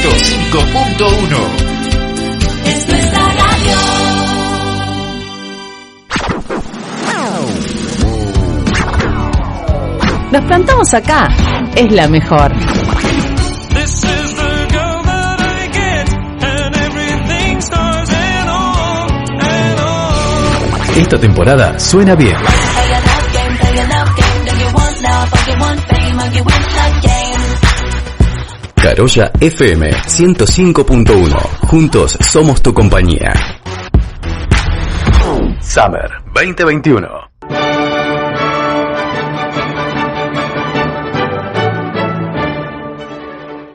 105.1. Es nuestra radio. Nos plantamos acá, es la mejor. Esta temporada suena bien. Carolla FM 105.1. Juntos somos tu compañía. Summer 2021.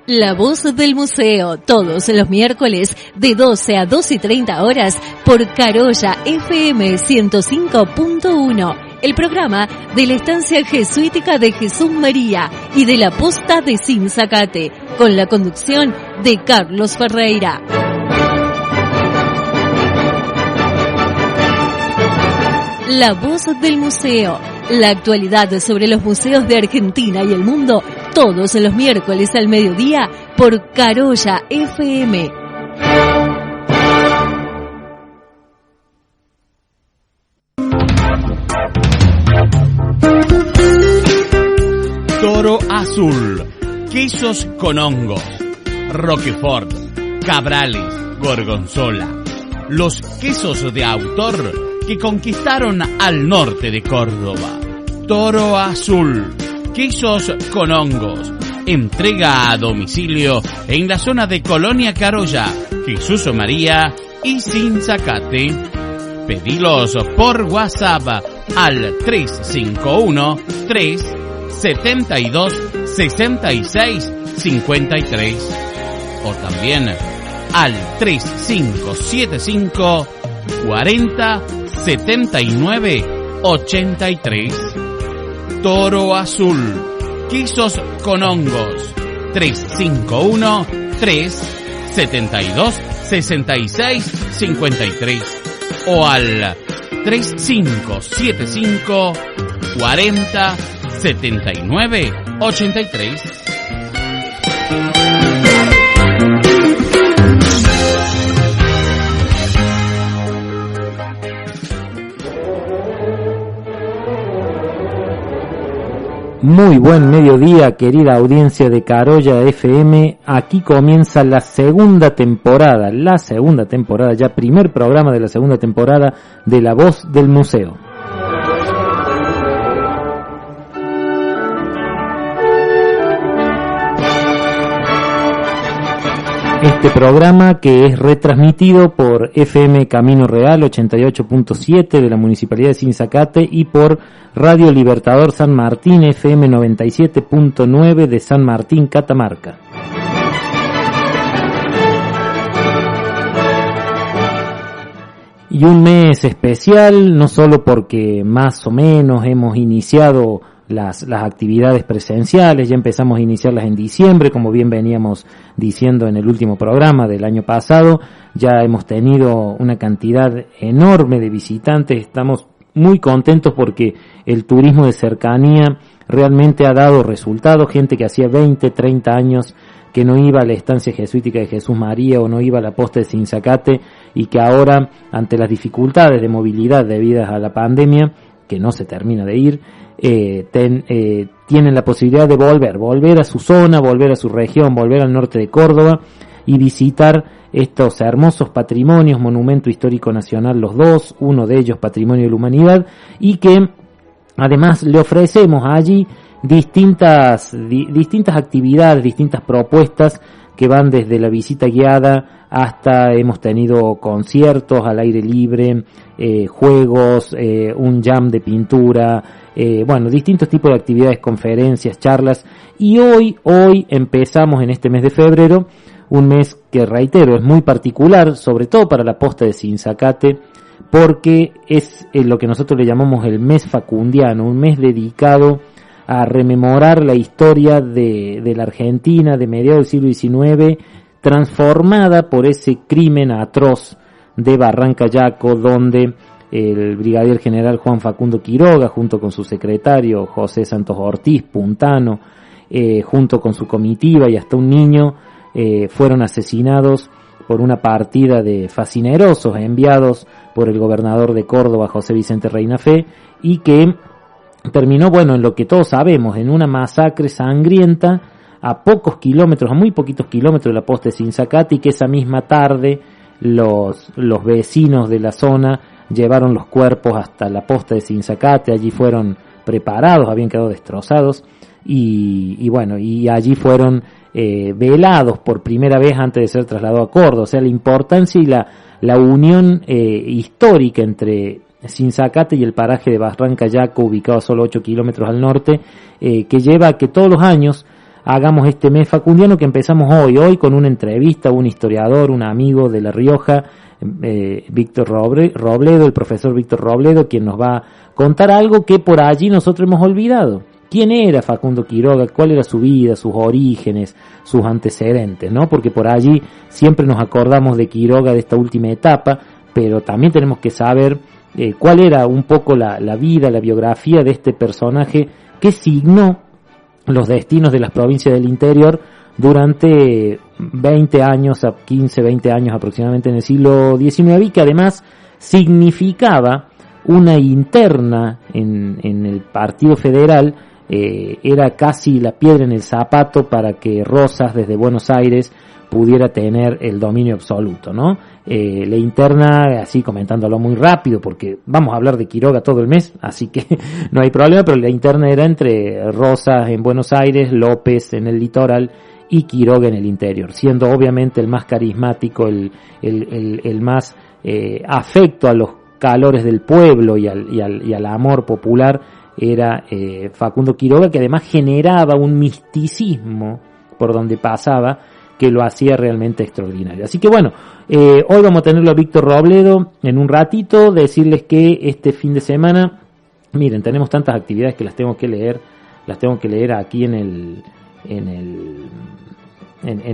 La voz del museo, todos los miércoles de 12 a 12:30 horas por Carolla FM 105.1, el programa de la Estancia Jesuítica de Jesús María y de la Posta de Sinzacate, con la conducción de Carlos Ferreira. La voz del museo, la actualidad sobre los museos de Argentina y el mundo, todos los miércoles al mediodía por Carolla FM. Toro Azul, quesos con hongos, Roquefort, Cabrales, Gorgonzola, los quesos de autor que conquistaron al norte de Córdoba. Toro Azul, quesos con hongos, entrega a domicilio en la zona de Colonia Carolla, Jesús María y Sinzacate. Pedilos por WhatsApp al 351-372-6653 o también al 3575 40 79 83. Toro Azul, quesos con hongos, 351 372 66 53 o al 3575 40 79 83. Muy buen mediodía, querida audiencia de Carolla FM. Aquí comienza la segunda temporada, ya primer programa de la segunda temporada de La Voz del Museo. Este programa que es retransmitido por FM Camino Real 88.7 de la Municipalidad de Sinzacate y por Radio Libertador San Martín FM 97.9 de San Martín, Catamarca. Y un mes especial, no solo porque más o menos hemos iniciado las actividades presenciales, ya empezamos a iniciarlas en diciembre, como bien veníamos diciendo en el último programa del año pasado. Ya hemos tenido una cantidad enorme de visitantes, estamos muy contentos porque el turismo de cercanía realmente ha dado resultados. Gente que hacía 20, 30 años que no iba a la estancia jesuítica de Jesús María o no iba a la posta de Sinzacate y que ahora, ante las dificultades de movilidad debidas a la pandemia, que no se termina de ir, tienen la posibilidad de volver a su zona, volver a su región, volver al norte de Córdoba y visitar estos hermosos patrimonios, Monumento Histórico Nacional los dos, uno de ellos Patrimonio de la Humanidad, y que además le ofrecemos allí distintas actividades, distintas propuestas que van desde la visita guiada hasta hemos tenido conciertos al aire libre, juegos, un jam de pintura, distintos tipos de actividades, conferencias, charlas. Y hoy empezamos en este mes de febrero, un mes que, reitero, es muy particular, sobre todo para la posta de Sinzacate, porque es lo que nosotros le llamamos el mes facundiano, un mes dedicado a rememorar la historia de la Argentina de mediados del siglo XIX, transformada por ese crimen atroz de Barranca Yaco, donde el brigadier general Juan Facundo Quiroga, junto con su secretario José Santos Ortiz, puntano, junto con su comitiva y hasta un niño, fueron asesinados por una partida de fascinerosos enviados por el gobernador de Córdoba, José Vicente Reinafé, y que terminó, bueno, en lo que todos sabemos, en una masacre sangrienta a pocos kilómetros, a muy poquitos kilómetros de la posta de Sinzacate, y que esa misma tarde los vecinos de la zona llevaron los cuerpos hasta la posta de Sinzacate. Allí fueron preparados, habían quedado destrozados, y bueno, y allí fueron velados por primera vez antes de ser trasladados a Córdoba. O sea, la importancia y la unión histórica entre Sinzacate y el paraje de Barranca Yaco, ubicado a solo 8 kilómetros al norte, que lleva a que todos los años hagamos este mes facundiano que empezamos hoy con una entrevista a un historiador, un amigo de La Rioja, Víctor Robledo, el profesor Víctor Robledo, quien nos va a contar algo que por allí nosotros hemos olvidado. ¿Quién era Facundo Quiroga? ¿Cuál era su vida, sus orígenes, sus antecedentes? ¿No? Porque por allí siempre nos acordamos de Quiroga, de esta última etapa, pero también tenemos que saber cuál era un poco la vida, la biografía de este personaje que signó los destinos de las provincias del interior durante 20 años, 15, 20 años aproximadamente en el siglo XIX, y que además significaba una interna en el Partido Federal. Era casi la piedra en el zapato para que Rosas desde Buenos Aires pudiera tener el dominio absoluto, ¿no? La interna, así comentándolo muy rápido, porque vamos a hablar de Quiroga todo el mes, así que no hay problema, pero la interna era entre Rosas en Buenos Aires, López en el litoral y Quiroga en el interior, siendo obviamente el más carismático, el más afecto a los calores del pueblo y al amor popular, era Facundo Quiroga, que además generaba un misticismo por donde pasaba que lo hacía realmente extraordinario. Así que bueno, hoy vamos a tenerlo a Víctor Robledo en un ratito. Decirles que este fin de semana, miren, tenemos tantas actividades que las tengo que leer aquí en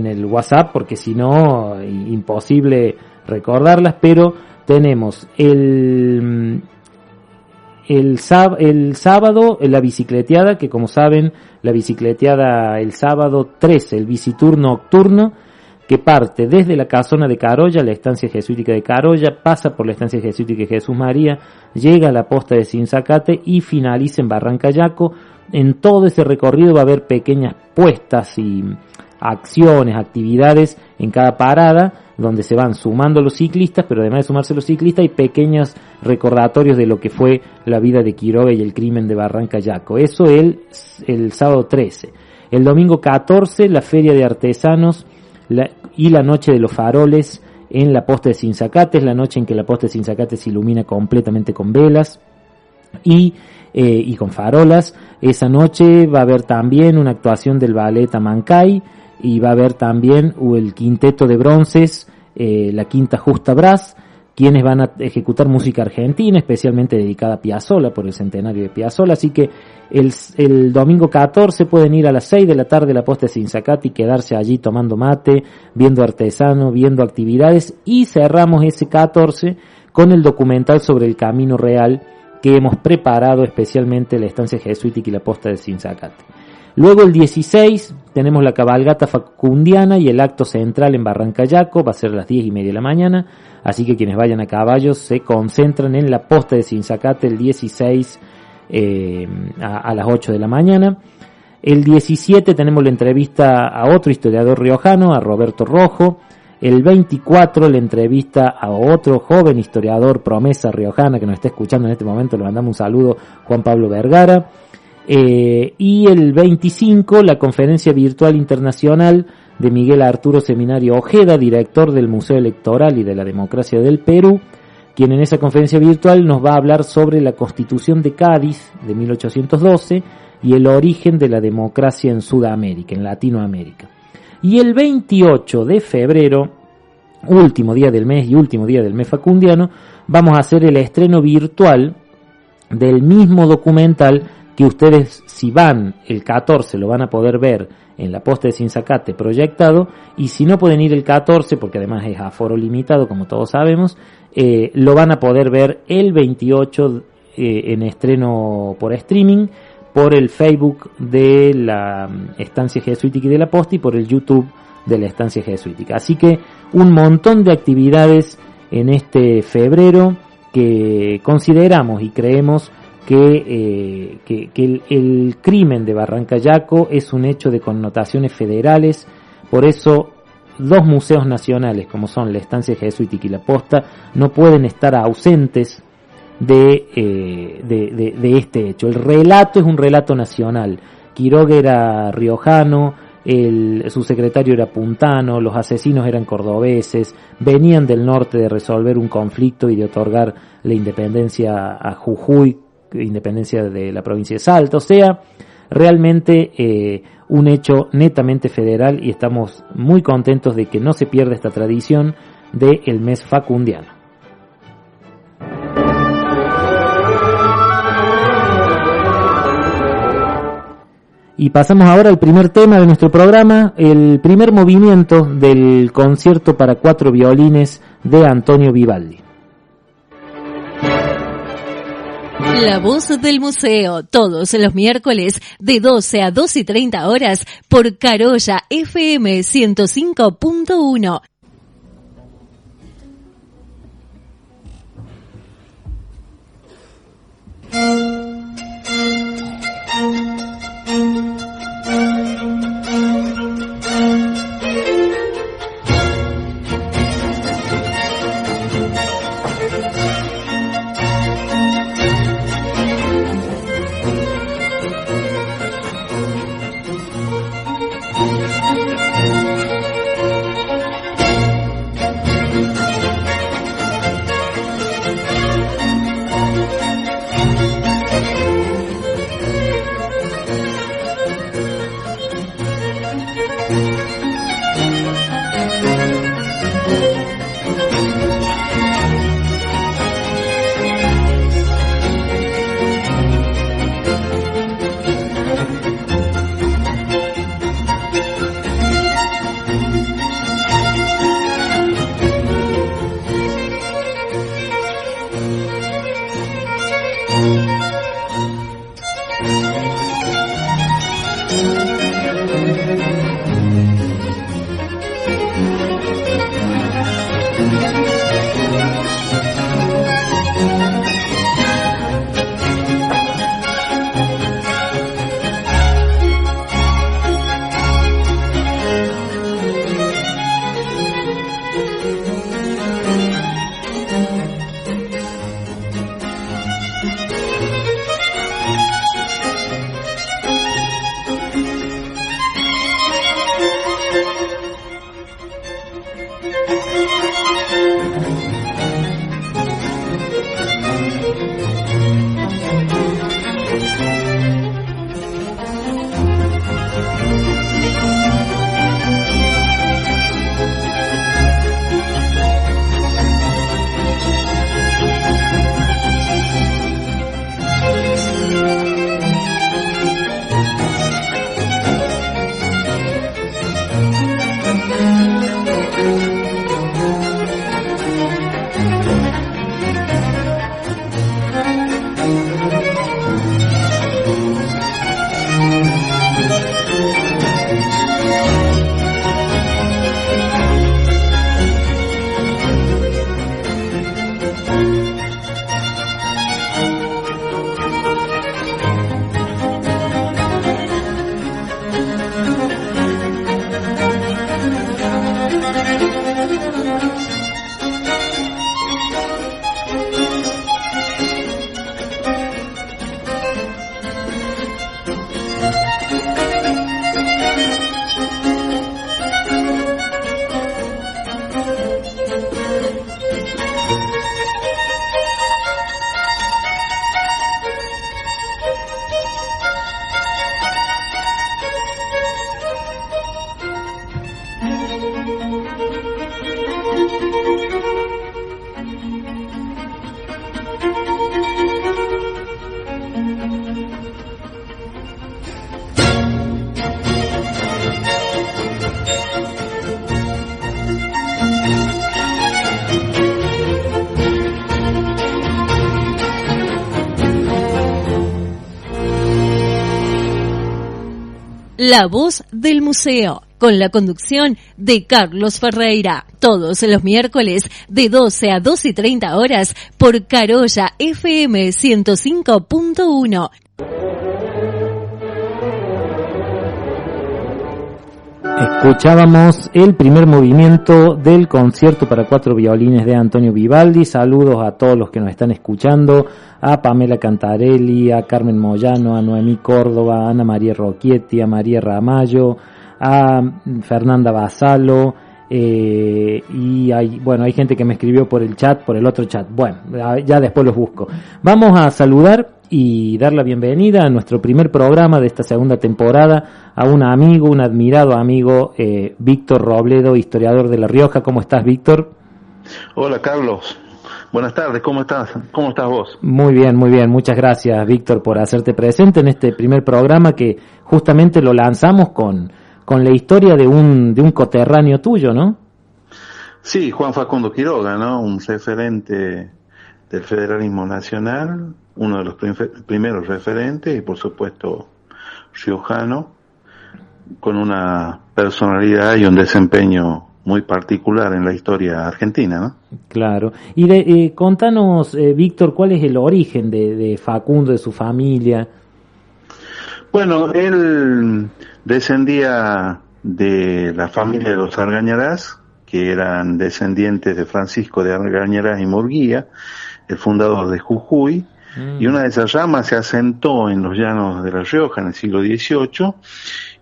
el WhatsApp, porque si no, imposible recordarlas, pero tenemos el sábado la bicicleteada, que como saben, la bicicleteada el sábado 13, el bicitur nocturno, que parte desde la casona de Carolla, la estancia jesuítica de Carolla, pasa por la estancia jesuítica de Jesús María, llega a la posta de Sinzacate y finaliza en Barranca Yaco. En todo ese recorrido va a haber pequeñas puestas y acciones, actividades en cada parada, donde se van sumando los ciclistas, pero además de sumarse los ciclistas hay pequeños recordatorios de lo que fue la vida de Quiroga y el crimen de Barranca Yaco. Eso el sábado 13. El domingo 14, la feria de artesanos y la noche de los faroles en la posta de Sinzacate. Es la noche en que la posta de Sinzacate se ilumina completamente con velas y con farolas. Esa noche va a haber también una actuación del ballet Amancay, y va a haber también el quinteto de bronces, la Quinta Justa Brass, quienes van a ejecutar música argentina, especialmente dedicada a Piazzolla, por el centenario de Piazzolla. Así que el domingo 14 pueden ir a las 6 de la tarde a la posta de Sinzacate y quedarse allí tomando mate, viendo artesanos, viendo actividades, y cerramos ese 14 con el documental sobre el Camino Real que hemos preparado especialmente la estancia jesuítica y la posta de Sinzacate. Luego el 16 tenemos la cabalgata facundiana y el acto central en Barranca Yaco, va a ser a las 10:30 de la mañana, así que quienes vayan a caballo se concentran en la posta de Sinzacate el 16 a las 8 de la mañana. El 17 tenemos la entrevista a otro historiador riojano, a Roberto Rojo. El 24 la entrevista a otro joven historiador, promesa riojana, que nos está escuchando en este momento, le mandamos un saludo, Juan Pablo Vergara. Y el 25 la conferencia virtual internacional de Miguel Arturo Seminario Ojeda, director del Museo Electoral y de la Democracia del Perú, quien en esa conferencia virtual nos va a hablar sobre la Constitución de Cádiz de 1812 y el origen de la democracia en Sudamérica, en Latinoamérica. Y el 28 de febrero, último día del mes y último día del mes facundiano, vamos a hacer el estreno virtual del mismo documental que ustedes, si van el 14, lo van a poder ver en la posta de Sinzacate proyectado, y si no pueden ir el 14, porque además es aforo limitado, como todos sabemos, lo van a poder ver el 28 en estreno por streaming, por el Facebook de la Estancia Jesuítica y de la Posta, y por el YouTube de la estancia jesuítica. Así que un montón de actividades en este febrero que consideramos y creemos que el crimen de Barrancayaco es un hecho de connotaciones federales. Por eso 2 museos nacionales como son la estancia jesuítica y la Posta no pueden estar ausentes de este hecho. El relato es un relato nacional. Quiroga era riojano, su secretario era puntano, los asesinos eran cordobeses, venían del norte de resolver un conflicto y de otorgar la independencia a Jujuy, independencia de la provincia de Salta. O sea, realmente un hecho netamente federal, y estamos muy contentos de que no se pierda esta tradición del mes facundiano. Y pasamos ahora al primer tema de nuestro programa, el primer movimiento del concierto para 4 violines de Antonio Vivaldi. La voz del museo, todos los miércoles de 12 a 2:30 horas por Carolla FM 105.1. La voz del museo, con la conducción de Carlos Ferreira. Todos los miércoles de 12 a 12:30 horas por Carolla FM 105.1. Escuchábamos el primer movimiento del concierto para 4 violines de Antonio Vivaldi. Saludos a todos los que nos están escuchando, a Pamela Cantarelli, a Carmen Moyano, a Noemí Córdoba, a Ana María Rocchietti, a María Ramallo, a Fernanda Basalo, y hay gente que me escribió por el chat, por el otro chat. Bueno, ya después los busco. Vamos a saludar y dar la bienvenida a nuestro primer programa de esta segunda temporada a un amigo, un admirado amigo, Víctor Robledo, historiador de La Rioja. ¿Cómo estás, Víctor? Hola, Carlos. Buenas tardes, ¿cómo estás? ¿Cómo estás vos? Muy bien, muy bien. Muchas gracias, Víctor, por hacerte presente en este primer programa que justamente lo lanzamos con la historia de un coterráneo tuyo, ¿no? Sí, Juan Facundo Quiroga, ¿no? Un referente del federalismo nacional, uno de los primeros referentes y por supuesto riojano, con una personalidad y un desempeño muy particular en la historia argentina, ¿no? Claro. Y contanos, Víctor, ¿cuál es el origen de Facundo, de su familia? Bueno, él descendía de la familia de los Argañarás, que eran descendientes de Francisco de Argañarás y Murguía, el fundador de Jujuy, y una de esas ramas se asentó en los llanos de La Rioja en el siglo XVIII,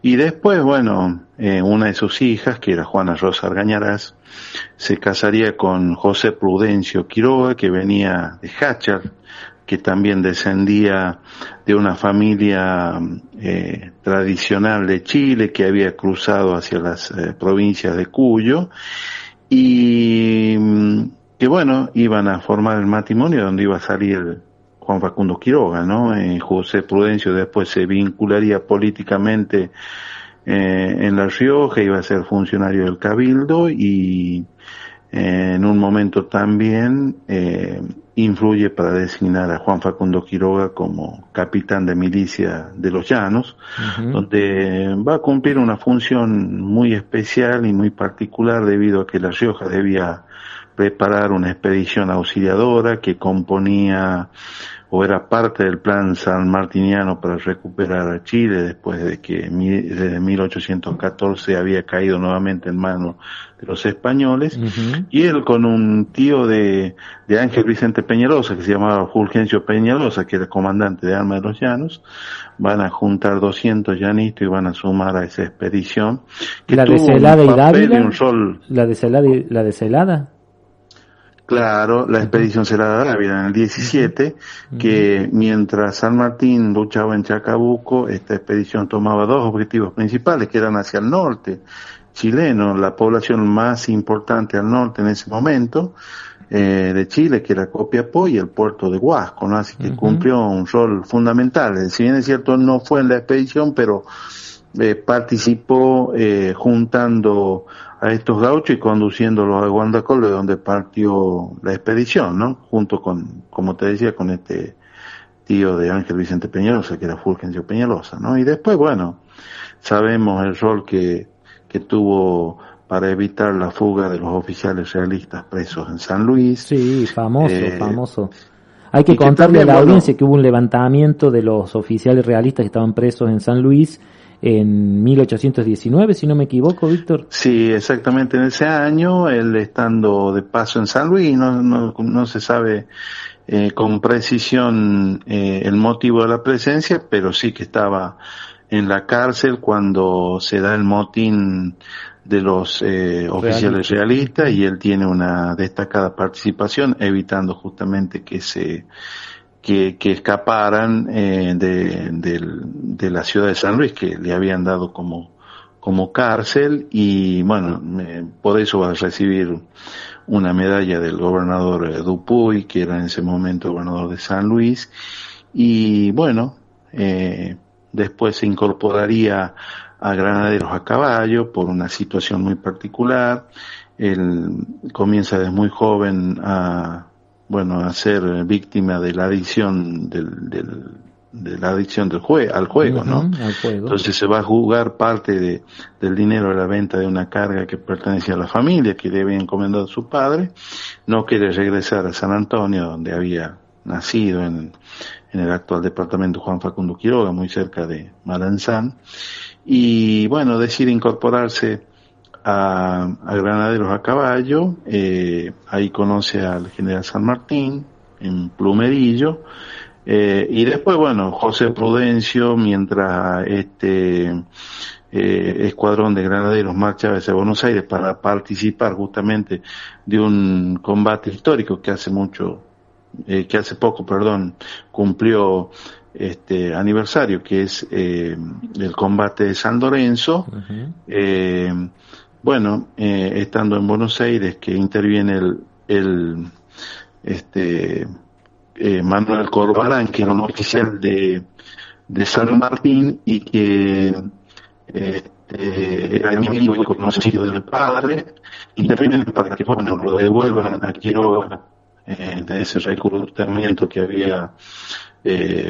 y después, una de sus hijas, que era Juana Rosa Argañarás, se casaría con José Prudencio Quiroga, que venía de Jáchar, que también descendía de una familia tradicional de Chile, que había cruzado hacia las provincias de Cuyo, y que iban a formar el matrimonio donde iba a salir Juan Facundo Quiroga, ¿no? José Prudencio después se vincularía políticamente en La Rioja, iba a ser funcionario del Cabildo y en un momento también influye para designar a Juan Facundo Quiroga como capitán de milicia de los Llanos, donde va a cumplir una función muy especial y muy particular debido a que La Rioja debía preparar una expedición auxiliadora que componía o era parte del plan sanmartiniano para recuperar a Chile después de que desde 1814 había caído nuevamente en manos de los españoles, y él con un tío de Ángel Vicente Peñalosa que se llamaba Fulgencio Peñalosa, que era comandante de armas de los Llanos, van a juntar 200 llanistas y van a sumar a esa expedición. ¿La de Celada y Dávila? ¿La de Celada? Claro, la expedición Celada Dávila en el 17, que mientras San Martín luchaba en Chacabuco, esta expedición tomaba dos objetivos principales, que eran hacia el norte chileno, la población más importante al norte en ese momento, de Chile, que era Copiapó, y el puerto de Huasco, ¿no? Así que cumplió un rol fundamental. Si bien es cierto, no fue en la expedición, pero participó juntando a estos gauchos y conduciéndolos a Guandacol, de donde partió la expedición, ¿no? Junto con, como te decía, con este tío de Ángel Vicente Peñalosa, que era Fulgencio Peñalosa, ¿no? Y después, sabemos el rol que tuvo para evitar la fuga de los oficiales realistas presos en San Luis. Sí, famoso. Hay que contarle a la audiencia que hubo un levantamiento de los oficiales realistas que estaban presos en San Luis en 1819, si no me equivoco, Víctor. Sí, exactamente en ese año, él estando de paso en San Luis, no se sabe con precisión el motivo de la presencia, pero sí que estaba en la cárcel cuando se da el motín de los oficiales realistas, y él tiene una destacada participación, evitando justamente que escaparan de la ciudad de San Luis, que le habían dado como cárcel, y por eso va a recibir una medalla del gobernador Dupuy, que era en ese momento gobernador de San Luis, y después se incorporaría a Granaderos a Caballo por una situación muy particular. Él comienza desde muy joven a ser víctima de la adicción la adicción al juego, ¿no? Al juego. Entonces se va a jugar parte del dinero de la venta de una carga que pertenecía a la familia, que le había encomendado a su padre. No quiere regresar a San Antonio, donde había nacido en el actual departamento Juan Facundo Quiroga, muy cerca de Maranzán. Y bueno, decide incorporarse a Granaderos a Caballo. Ahí conoce al general San Martín en Plumerillo, y después, bueno, José Prudencio, mientras escuadrón de granaderos marchaba hacia Buenos Aires para participar justamente de un combate histórico que hace poco cumplió aniversario, que es el combate de San Lorenzo. Estando en Buenos Aires, que interviene Manuel Corbalán, que era un oficial de San Martín y que era amigo y conocido del padre. Intervienen para que lo devuelvan a Quiroga de ese reclutamiento que había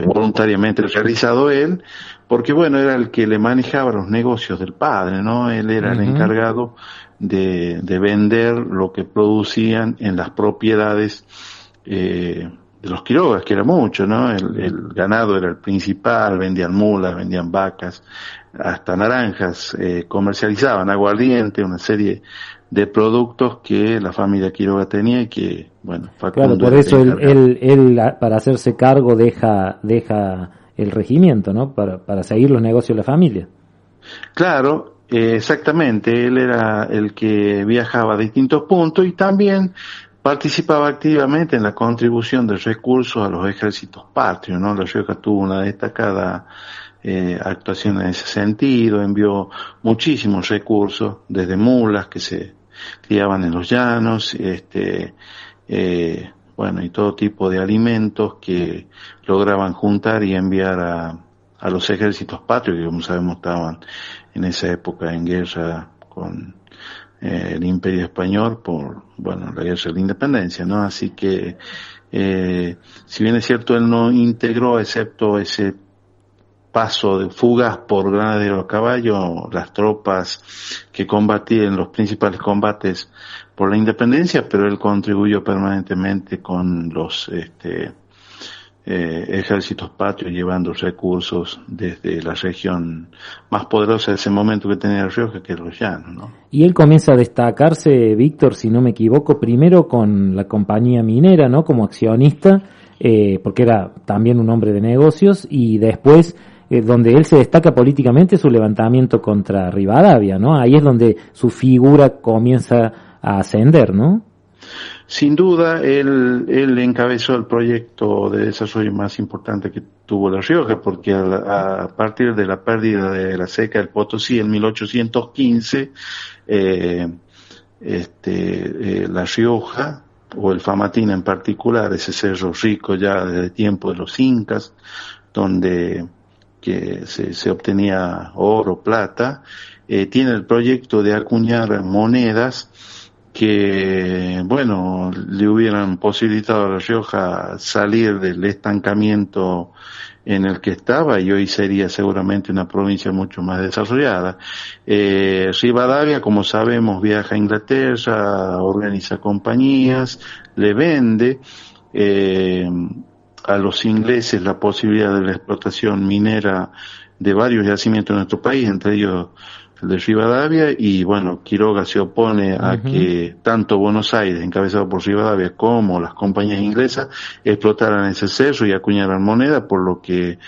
voluntariamente realizado él, porque era el que le manejaba los negocios del padre, ¿no? Él era el encargado de vender lo que producían en las propiedades de los Quirogas, que era mucho, ¿no? El ganado era el principal, vendían mulas, vendían vacas, hasta naranjas, comercializaban aguardiente, una serie de productos que la familia Quiroga tenía y que, Facundo... Claro, por eso él para hacerse cargo deja el regimiento, ¿no? Para seguir los negocios de la familia. Claro, exactamente, él era el que viajaba a distintos puntos y también participaba activamente en la contribución de recursos a los ejércitos patrios, ¿no? La Rioja tuvo una destacada actuación en ese sentido, envió muchísimos recursos, desde mulas que se criaban en los llanos, y todo tipo de alimentos que lograban juntar y enviar a los ejércitos patrios, que como sabemos estaban en esa época en guerra con el Imperio Español por, la guerra de la independencia, ¿no? Así que, si bien es cierto, él no integró, excepto ese paso de fugas por Granadero a Caballo, las tropas que combatían los principales combates por la independencia, pero él contribuyó permanentemente con los ejércitos patrios, llevando recursos desde la región más poderosa de ese momento que tenía La Rioja, que es los llanos, ¿no? Y él comienza a destacarse, Víctor, si no me equivoco, primero con la compañía minera, ¿no? Como accionista, porque era también un hombre de negocios, y después donde él se destaca políticamente su levantamiento contra Rivadavia, ¿no? Ahí es donde su figura comienza a ascender, ¿no? Sin duda, él encabezó el proyecto de desarrollo más importante que tuvo La Rioja, porque a partir de la pérdida de la seca del Potosí en 1815, La Rioja, o el Famatina en particular, ese cerro rico ya desde tiempo de los incas, donde que se obtenía oro, plata, tiene el proyecto de acuñar monedas que, le hubieran posibilitado a La Rioja salir del estancamiento en el que estaba, y hoy sería seguramente una provincia mucho más desarrollada. Rivadavia, como sabemos, viaja a Inglaterra, organiza compañías, le vende a los ingleses la posibilidad de la explotación minera de varios yacimientos en nuestro país, entre ellos el de Rivadavia, y Quiroga se opone a que tanto Buenos Aires, encabezado por Rivadavia, como las compañías inglesas explotaran ese cerro y acuñaran moneda, por lo que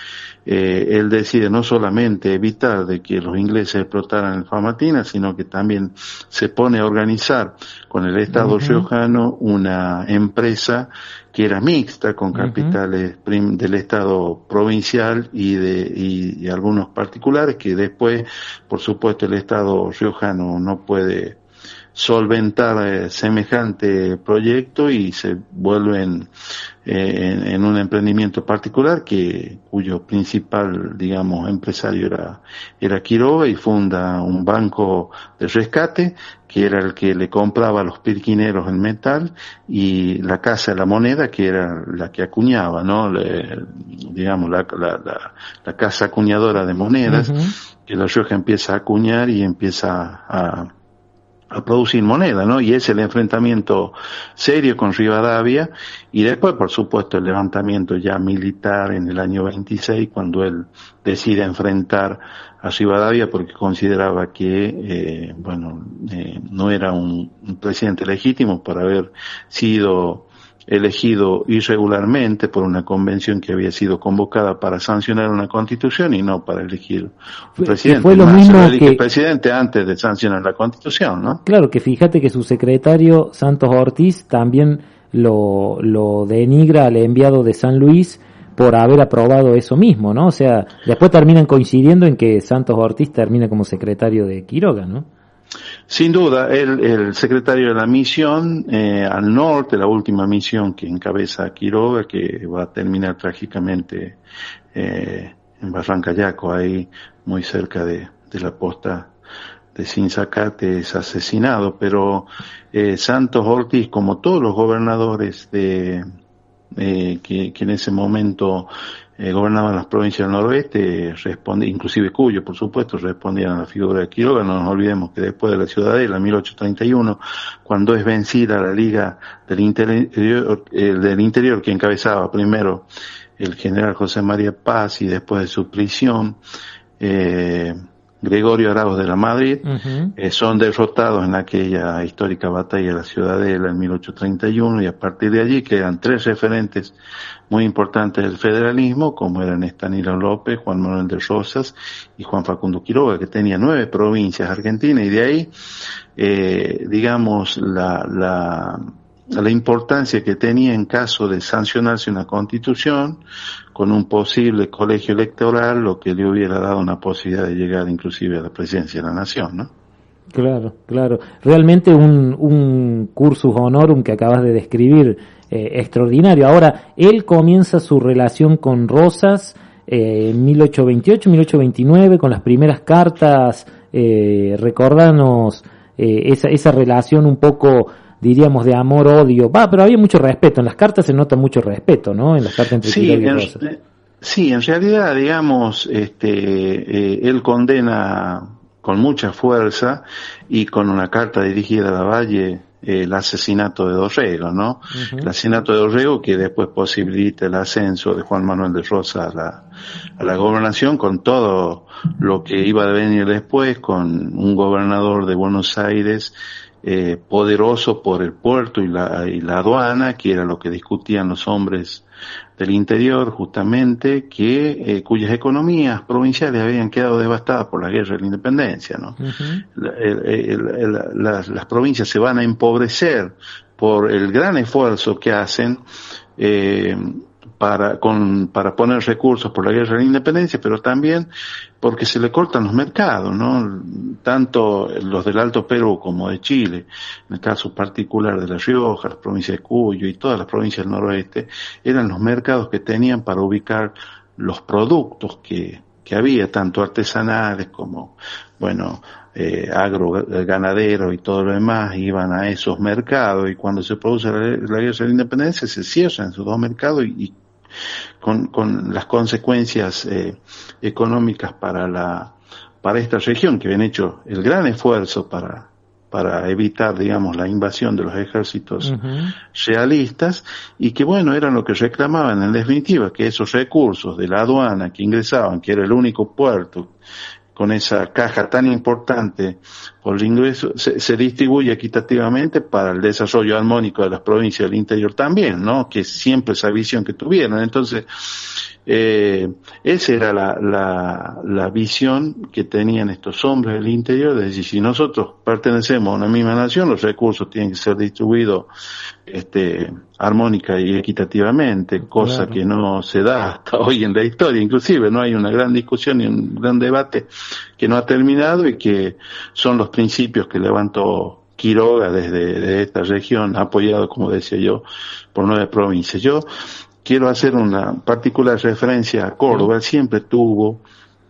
él decide no solamente evitar de que los ingleses explotaran el Famatina, sino que también se pone a organizar con el Estado riojano una empresa que era mixta, con capitales del Estado provincial y algunos particulares, que después, por supuesto, el Estado riojano no puede solventar semejante proyecto y se vuelven en un emprendimiento particular cuyo principal, digamos, empresario era Quiroga, y funda un banco de rescate que era el que le compraba a los pirquineros el metal, y la Casa de la Moneda, que era la que acuñaba, ¿no? Digamos, la casa acuñadora de monedas, que La Rioja empieza a acuñar y empieza a producir moneda, ¿no? Y es el enfrentamiento serio con Rivadavia, y después, por supuesto, el levantamiento ya militar en el año 26, cuando él decide enfrentar a Rivadavia porque consideraba que, no era un presidente legítimo por haber sido elegido irregularmente por una convención que había sido convocada para sancionar una constitución y no para elegir un presidente. Fue lo mismo que el presidente antes de sancionar la constitución, ¿no? Claro, que fíjate que su secretario Santos Ortiz también lo denigra al enviado de San Luis por haber aprobado eso mismo, ¿no? O sea, después terminan coincidiendo en que Santos Ortiz termina como secretario de Quiroga, ¿no? Sin duda, el secretario de la misión al norte, la última misión que encabeza Quiroga, que va a terminar trágicamente en Barrancayaco, ahí muy cerca de la posta de Sinzacate, es asesinado. Pero Santos Ortiz, como todos los gobernadores que en ese momento gobernaban las provincias del noroeste, inclusive Cuyo, por supuesto, respondían a la figura de Quiroga. No nos olvidemos que después de la Ciudadela, en 1831, cuando es vencida la Liga del Interior, que encabezaba primero el general José María Paz y después de su prisión, Gregorio Arauz de la Madrid, son derrotados en aquella histórica batalla de la Ciudadela en 1831, y a partir de allí quedan tres referentes muy importantes del federalismo, como eran Estanislao López, Juan Manuel de Rosas y Juan Facundo Quiroga, que tenía 9 provincias argentinas, y de ahí, digamos, la importancia que tenía en caso de sancionarse una constitución con un posible colegio electoral, lo que le hubiera dado una posibilidad de llegar inclusive a la presidencia de la nación, ¿no? Claro. Realmente un cursus honorum que acabas de describir, extraordinario. Ahora, él comienza su relación con Rosas en 1828, 1829, con las primeras cartas. Recordanos esa relación un poco, diríamos, de amor-odio. Pero había mucho respeto. En las cartas se nota mucho respeto, ¿no? En las cartas entre Quiroga y Rosas. Sí, en realidad, digamos, él condena con mucha fuerza y con una carta dirigida a Lavalle el asesinato de Dorrego, ¿no? El asesinato de Dorrego, que después posibilita el ascenso de Juan Manuel de Rosas a la gobernación, con todo lo que iba a venir después, con un gobernador de Buenos Aires poderoso por el puerto y la aduana, que era lo que discutían los hombres del interior, justamente, cuyas economías provinciales habían quedado devastadas por la guerra de la independencia, ¿no? Las provincias se van a empobrecer por el gran esfuerzo que hacen para poner recursos por la guerra de la independencia, pero también porque se le cortan los mercados, ¿no? Tanto los del Alto Perú como de Chile, en el caso particular de La Rioja, las provincias de Cuyo y todas las provincias del noroeste, eran los mercados que tenían para ubicar los productos que había, tanto artesanales como, agro-ganadero y todo lo demás, iban a esos mercados, y cuando se produce la guerra de la independencia se cierran esos dos mercados y con las consecuencias económicas para esta región, que habían hecho el gran esfuerzo para evitar, digamos, la invasión de los ejércitos realistas, y que eran lo que reclamaban en definitiva, que esos recursos de la aduana que ingresaban, que era el único puerto con esa caja tan importante por el ingreso, se distribuye equitativamente para el desarrollo armónico de las provincias del interior también, ¿no? Que siempre esa visión que tuvieron. Entonces, esa era la visión que tenían estos hombres del interior, de decir, si nosotros pertenecemos a una misma nación, los recursos tienen que ser distribuidos armónica y equitativamente, cosa que no se da hasta hoy en la historia. Inclusive no hay una gran discusión y un gran debate que no ha terminado, y que son los principios que levantó Quiroga desde esta región, apoyado, como decía yo, por 9 provincias. Yo quiero hacer una particular referencia a Córdoba. Él siempre tuvo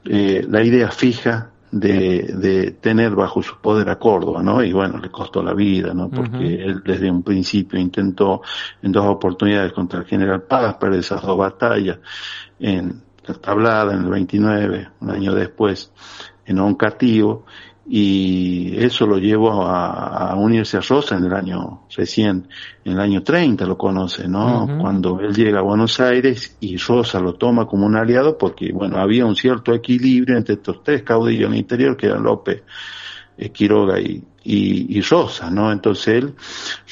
la idea fija de tener bajo su poder a Córdoba, ¿no? Y bueno, le costó la vida, ¿no? Porque él desde un principio intentó en 2 oportunidades contra el general Paz, perder esas 2 batallas en la Tablada en el 29, un año después en Oncativo, y eso lo llevó a unirse a Rosas en el año 30 lo conoce, ¿no? Cuando él llega a Buenos Aires y Rosas lo toma como un aliado porque, bueno, había un cierto equilibrio entre estos 3 caudillos en el interior que eran López, Quiroga y Rosas, ¿no? Entonces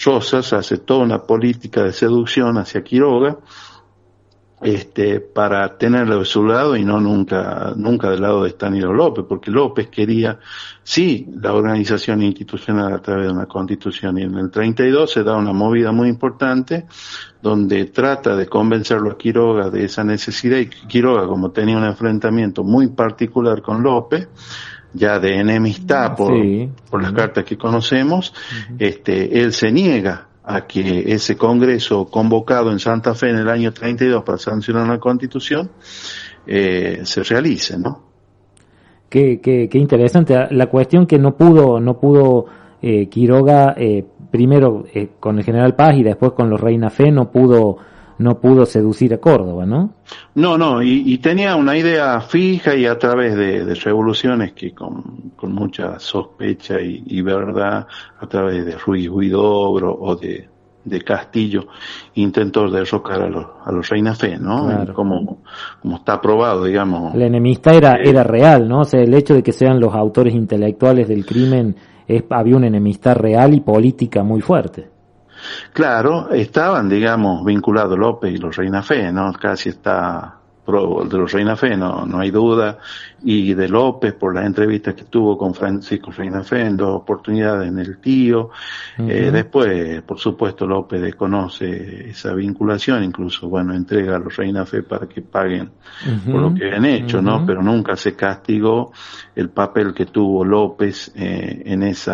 Rosas hace toda una política de seducción hacia Quiroga, para tenerlo de su lado y no nunca del lado de Estanislao López, porque López quería, sí, la organización institucional a través de una constitución, y en el 32 se da una movida muy importante donde trata de convencerlo a Quiroga de esa necesidad, y Quiroga, como tenía un enfrentamiento muy particular con López, ya de enemistad por las cartas que conocemos, él se niega a que ese congreso convocado en Santa Fe en el año 32 para sancionar una constitución se realice, ¿no? Qué interesante. La cuestión que no pudo Quiroga primero con el general Paz y después con los Reina Fe no pudo seducir a Córdoba, ¿no? No, y tenía una idea fija, y a través de revoluciones que con mucha sospecha y verdad, a través de Ruiz Huidobro o de Castillo, intentó derrocar a los Reina Fe, ¿no? Claro. Como está probado, digamos. La enemistad era real, ¿no? O sea, el hecho de que sean los autores intelectuales del crimen, había una enemistad real y política muy fuerte. Claro, estaban, digamos, vinculados López y los Reina Fe, ¿no? Casi está de los Reina Fe, no hay duda, y de López por las entrevistas que tuvo con Francisco Reina Fe en 2 oportunidades en El Tío. Después, por supuesto, López desconoce esa vinculación, incluso, bueno, entrega a los Reina Fe para que paguen por lo que habían hecho, ¿no? Pero nunca se castigó el papel que tuvo López en ese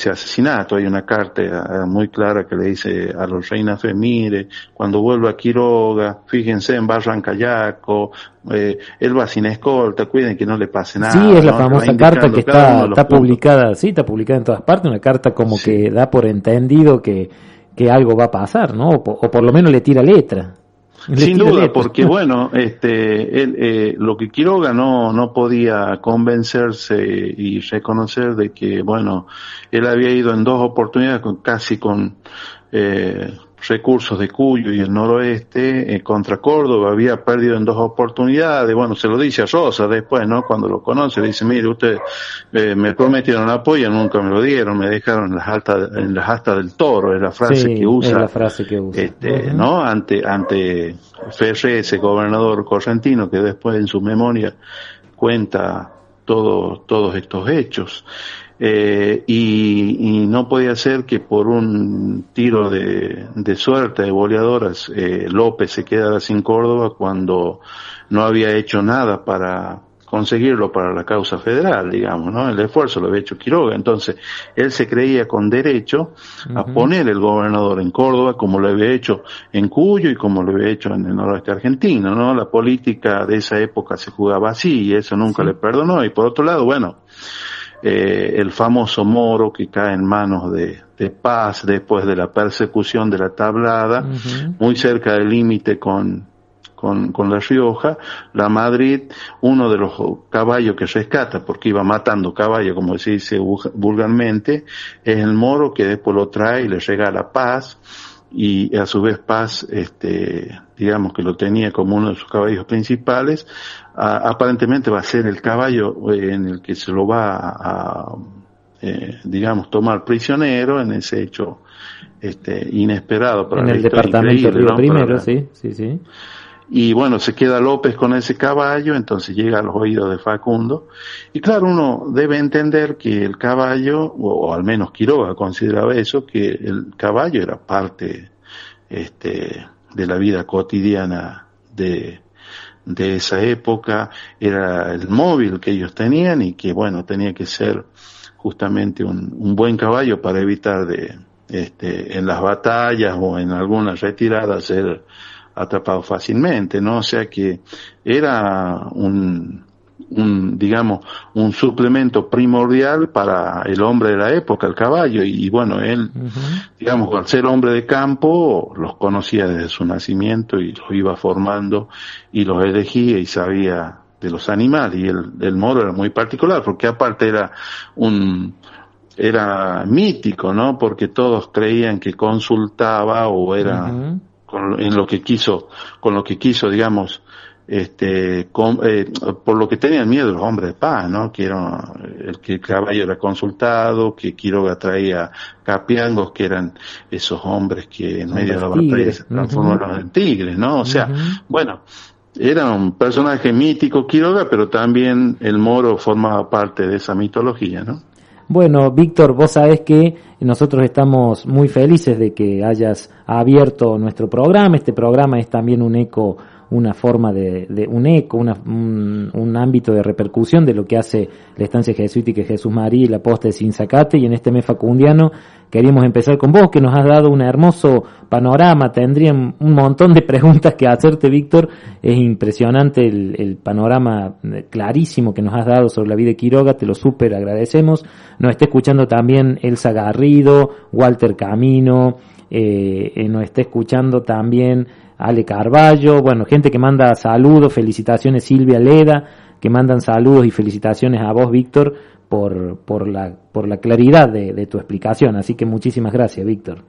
asesinato. Hay una carta muy clara que le dice a los Reina Fe: mire, cuando vuelva a Quiroga, fíjense en Barrancayaco, él va sin escolta, cuiden que no le pase nada. Sí, es la famosa carta que está publicada, está publicada en todas partes, una carta como que da por entendido que algo va a pasar, ¿no? O por lo menos le tira letra. Sin duda, porque bueno, lo que Quiroga no podía convencerse y reconocer de que, bueno, él había ido en 2 oportunidades casi con recursos de Cuyo y el noroeste contra Córdoba, había perdido en 2 oportunidades. Bueno, se lo dice a Rosa después, ¿no? Cuando lo conoce, le dice: mire, ustedes me prometieron apoyo, nunca me lo dieron, me dejaron en las astas del toro, es la frase que usa. Es la frase que usa. ¿No? Ante Ferré, ese gobernador correntino, que después en su memoria cuenta todos estos hechos. Y no podía ser que por un tiro de suerte de boleadoras López se quedara sin Córdoba cuando no había hecho nada para conseguirlo para la causa federal, digamos, ¿no? El esfuerzo lo había hecho Quiroga. Entonces él se creía con derecho a poner el gobernador en Córdoba, como lo había hecho en Cuyo y como lo había hecho en el noroeste argentino, ¿no? La política de esa época se jugaba así y eso nunca le perdonó. Y por otro lado, bueno, el famoso Moro que cae en manos de Paz después de la persecución de la Tablada, muy cerca del límite con La Rioja, la Madrid, uno de los caballos que rescata, porque iba matando caballos, como se dice vulgarmente, es el Moro, que después lo trae y le regala Paz, y a su vez Paz, digamos que lo tenía como uno de sus caballos principales. Aparentemente va a ser el caballo en el que se lo va a digamos, tomar prisionero en ese hecho inesperado para en el departamento de Río Primero, sí. Y bueno, se queda López con ese caballo, entonces llega a los oídos de Facundo. Y claro, uno debe entender que el caballo, o al menos Quiroga consideraba eso, que el caballo era parte de la vida cotidiana de esa época, era el móvil que ellos tenían y que bueno, tenía que ser justamente un buen caballo para evitar en las batallas o en alguna retirada ser atrapado fácilmente, ¿no? O sea que era digamos, un suplemento primordial para el hombre de la época, el caballo, y bueno, él, digamos, al ser hombre de campo, los conocía desde su nacimiento y los iba formando y los elegía y sabía de los animales, y el moro era muy particular, porque aparte era mítico, ¿no? Porque todos creían que consultaba o era con lo que quiso, digamos, por lo que tenían miedo los hombres de paz, ¿no? Que el caballo era consultado, que Quiroga traía capiangos, que eran esos hombres que en medio de la batalla se transformaron en tigres, ¿no? O sea, bueno, era un personaje mítico Quiroga, pero también el moro formaba parte de esa mitología, ¿no? Bueno, Víctor, vos sabés que nosotros estamos muy felices de que hayas abierto nuestro programa. Este programa es también un eco, una forma un ámbito de repercusión de lo que hace la Estancia Jesuítica Jesús María y la Posta de Sinzacate, y en este mes facundiano queríamos empezar con vos, que nos has dado un hermoso panorama. Tendrían un montón de preguntas que hacerte, Víctor. Es impresionante el panorama clarísimo que nos has dado sobre la vida de Quiroga, te lo súper agradecemos. Nos está escuchando también Elsa Garrido, Walter Camino, nos está escuchando también Ale Carballo, bueno, gente que manda saludos, felicitaciones, Silvia Leda, que mandan saludos y felicitaciones a vos, Víctor, por la claridad de tu explicación. Así que muchísimas gracias, Víctor.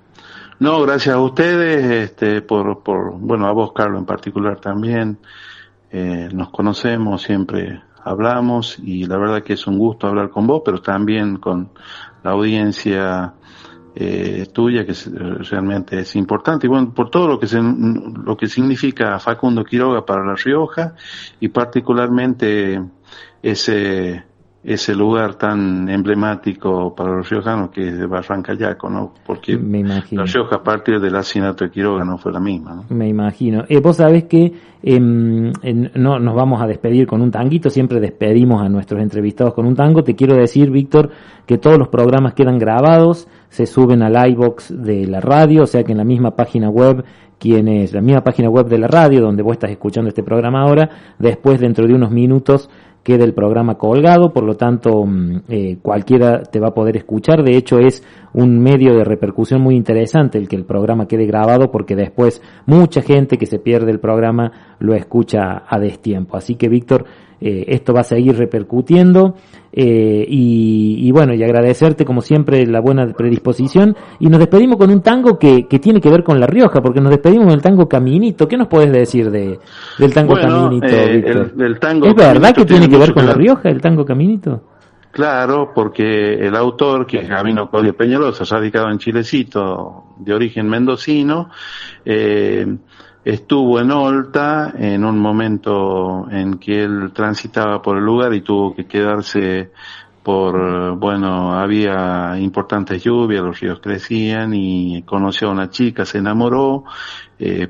No, gracias a ustedes, bueno, a vos, Carlos, en particular también. Nos conocemos, siempre hablamos, y la verdad que es un gusto hablar con vos, pero también con la audiencia tuya, que realmente es importante, y bueno, por todo lo que significa Facundo Quiroga para La Rioja, y particularmente ese lugar tan emblemático para los riojanos que es de Barrancayaco, ¿no? Porque La Rioja a partir del asesinato de Quiroga no fue la misma, ¿no? Me imagino. Vos sabés que no nos vamos a despedir con un tanguito, siempre despedimos a nuestros entrevistados con un tango. Te quiero decir, Víctor, que todos los programas quedan grabados, se suben al iVoox de la radio, o sea que en la misma página web, la misma página web de la radio donde vos estás escuchando este programa ahora, después dentro de unos minutos queda el programa colgado, por lo tanto cualquiera te va a poder escuchar. De hecho es un medio de repercusión muy interesante el que el programa quede grabado, porque después mucha gente que se pierde el programa lo escucha a destiempo. Así que, Víctor, esto va a seguir repercutiendo, y bueno, y agradecerte como siempre la buena predisposición, y nos despedimos con un tango que tiene que ver con La Rioja, porque nos despedimos con el tango Caminito. ¿Qué nos podés decir del tango Caminito, Víctor? El tango ¿Es verdad Caminito que tiene que ver con La Rioja el tango Caminito? Claro, porque el autor, que es Gabino Coria Peñalosa, radicado en Chilecito, de origen mendocino, estuvo en Olta en un momento en que él transitaba por el lugar y tuvo que quedarse había importantes lluvias, los ríos crecían, y conoció a una chica, se enamoró,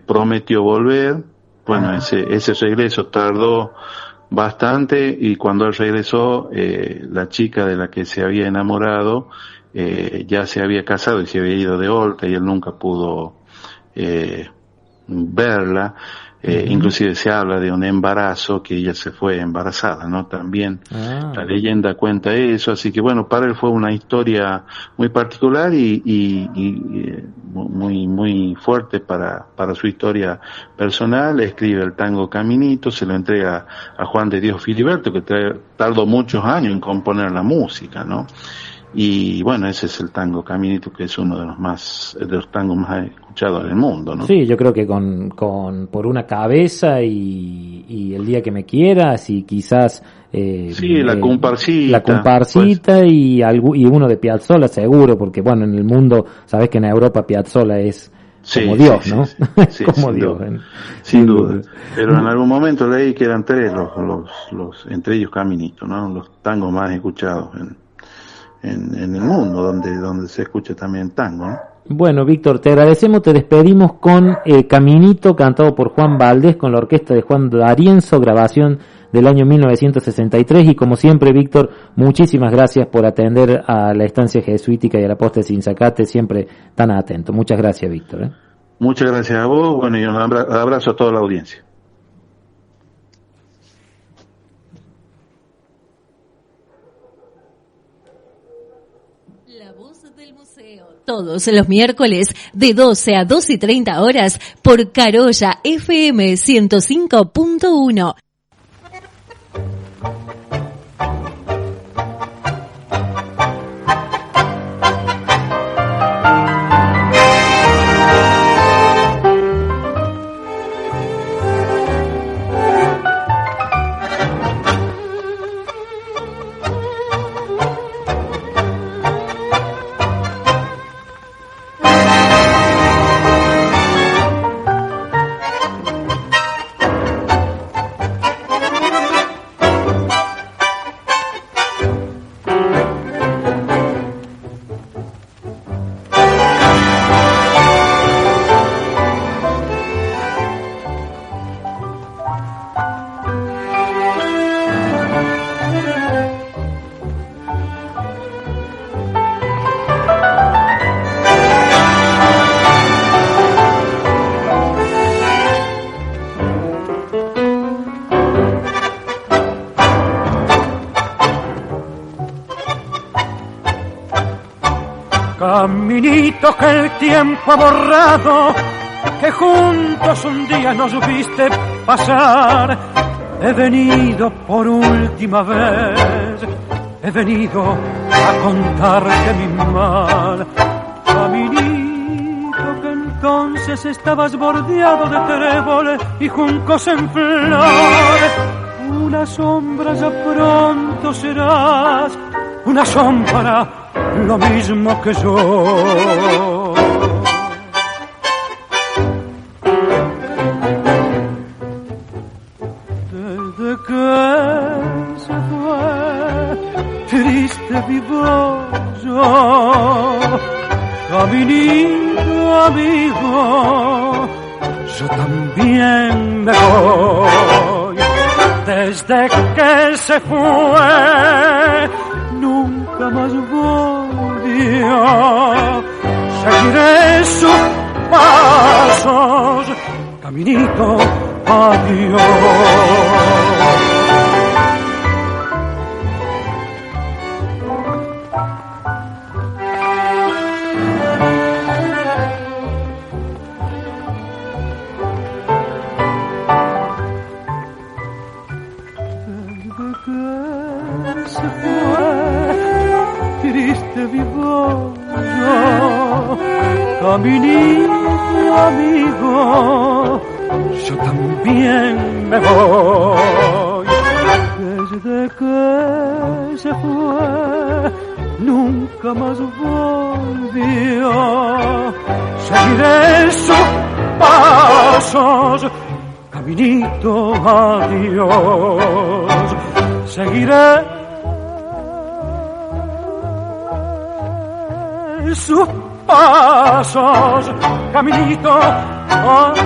prometió volver. Bueno, ese regreso tardó bastante, y cuando él regresó, la chica de la que se había enamorado ya se había casado y se había ido de Olta, y él nunca pudo verla. Inclusive se habla de un embarazo, que ella se fue embarazada, ¿no? También la leyenda cuenta eso, así que bueno, para él fue una historia muy particular y muy muy fuerte para su historia personal. Escribe el tango Caminito, se lo entrega a Juan de Dios Filiberto, que tardó muchos años en componer la música, ¿no? Y bueno, ese es el tango Caminito, que es uno de los tangos más escuchados en el mundo, ¿no? Sí, yo creo que con Por una cabeza y El día que me quieras, y quizás la comparsita pues, y uno de Piazzolla seguro, porque bueno, en el mundo sabes que en Europa Piazzolla es como Dios, ¿no? Sí, como Dios. Sin duda. Pero en algún momento leí que eran tres los entre ellos Caminito, ¿no? Los tangos más escuchados en el mundo, donde se escucha también tango, ¿no? Bueno, Víctor, te agradecemos, te despedimos con Caminito, cantado por Juan Valdés, con la orquesta de Juan D'Arienzo, grabación del año 1963. Y como siempre, Víctor, muchísimas gracias por atender a la estancia jesuítica y a la posta de Sinzacate, siempre tan atento. Muchas gracias, Víctor. Muchas gracias a vos, bueno, y un abrazo a toda la audiencia. La voz del museo. Todos los miércoles de 12 a 2:30 horas por Carolla FM 105.1. Caminito que el tiempo ha borrado, que juntos un día nos viste pasar. He venido por última vez, he venido a contarte mi mal. Caminito que entonces estabas bordeado de tréboles y juncos en flor. Una sombra ya pronto serás, una sombra lo mismo que yo. Desde que se fue, triste vivo yo. Caminito amigo, yo también me voy. Desde que se fue, nunca más volvió. Seguiré sus pasos, caminito, adiós. Vivo yo, caminito amigo, yo también me voy. Desde que se fue, nunca más volvió. Seguiré sus pasos, caminito, adiós. Seguiré sus pasos, caminito, adiós.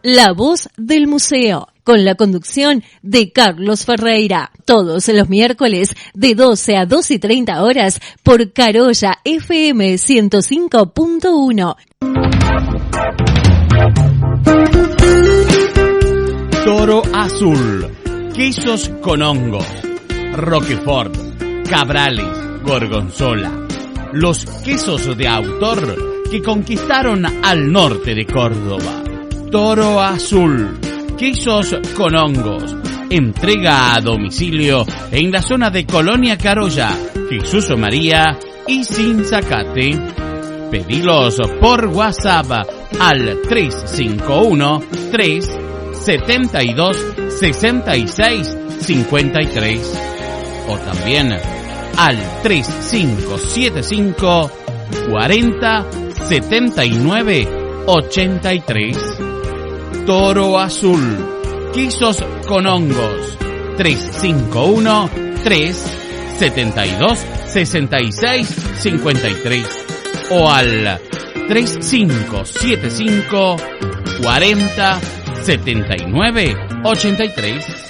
La voz del museo, con la conducción de Carlos Ferreira, todos los miércoles de 12 a 2:30 horas por Carolla FM 105.1. Toro Azul, quesos con hongos, Roquefort, Cabrales, Gorgonzola, los quesos de autor que conquistaron al norte de Córdoba. Toro Azul, quesos con hongos, entrega a domicilio en la zona de Colonia Carolla, Jesús María y Sinzacate. Pedilos por WhatsApp al 351-372-6653 o también al 3575 40 79 83. Toro Azul, quesos con hongos, 351-372-6653 o al 3575 40 79 83.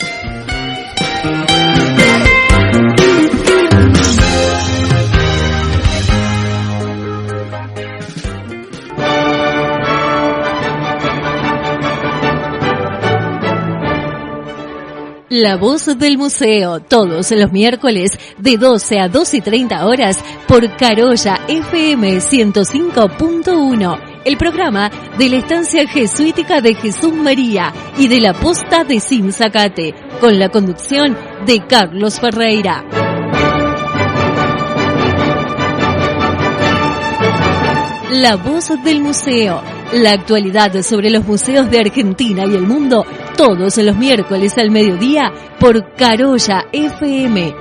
La voz del museo, todos los miércoles de 12 a 2:30 horas por Carolla FM 105.1, el programa de la Estancia Jesuítica de Jesús María y de la Posta de Sinzacate, con la conducción de Carlos Ferreira. La voz del museo, la actualidad sobre los museos de Argentina y el mundo, todos los miércoles al mediodía por Carolla FM.